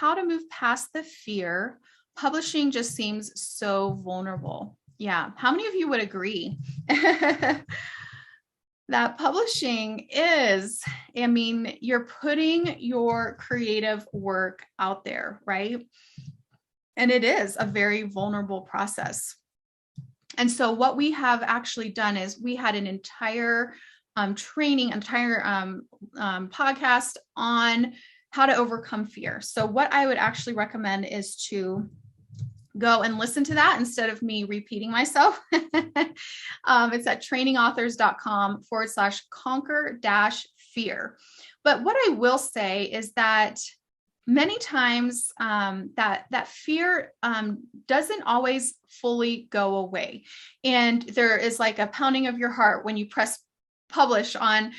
how to move past the fear. Publishing just seems so vulnerable. Yeah. How many of you would agree that publishing is, I mean, you're putting your creative work out there, right? And it is a very vulnerable process. And so what we have actually done is we had an entire podcast on how to overcome fear. So what I would actually recommend is to go and listen to that instead of me repeating myself. It's at trainingauthors.com/conquer-fear. But what I will say is that many times that fear doesn't always fully go away. And there is like a pounding of your heart when you press publish on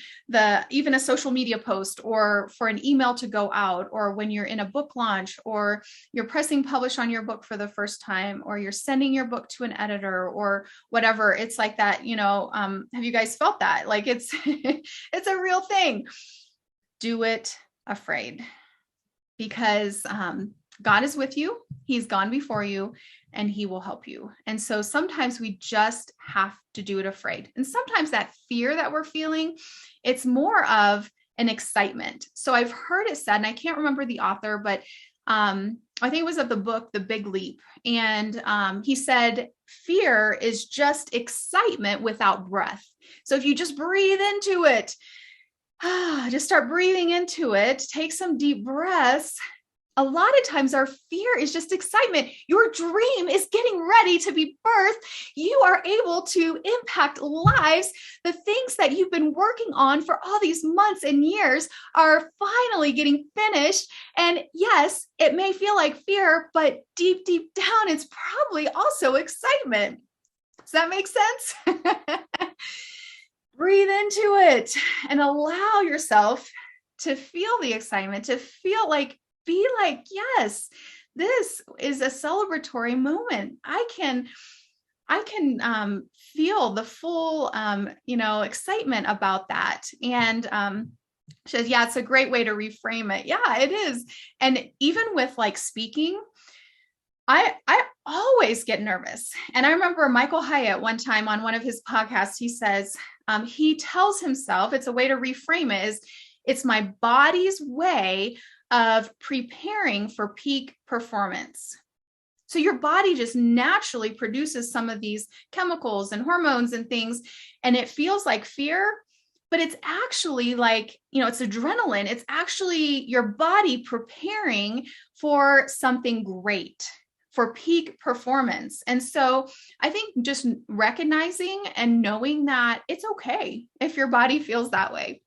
even a social media post, or for an email to go out, or when you're in a book launch, or you're pressing publish on your book for the first time, or you're sending your book to an editor or whatever. It's like that, have you guys felt that? Like it's, it's a real thing. Do it afraid, because God is with you. He's gone before you, and he will help you. And so sometimes we just have to do it afraid. And sometimes that fear that we're feeling, it's more of an excitement. So I've heard it said, and I can't remember the author, but I think it was of the book, The Big Leap. And he said, fear is just excitement without breath. So if you just breathe into it, just start breathing into it, take some deep breaths. A lot of times our fear is just excitement. Your dream is getting ready to be birthed. You are able to impact lives. The things that you've been working on for all these months and years are finally getting finished. And yes, it may feel like fear, but deep, deep down, it's probably also excitement. Does that make sense? Breathe into it and allow yourself to feel the excitement, to feel like, be like, yes, this is a celebratory moment. I can feel the full, excitement about that. And she says, yeah, it's a great way to reframe it. Yeah, it is. And even with like speaking, I always get nervous. And I remember Michael Hyatt one time on one of his podcasts, he says, he tells himself, it's a way to reframe it, is it's my body's way of preparing for peak performance. So your body just naturally produces some of these chemicals and hormones and things, and it feels like fear, but it's actually like, it's adrenaline. It's actually your body preparing for something great, for peak performance. And so I think just recognizing and knowing that it's okay if your body feels that way.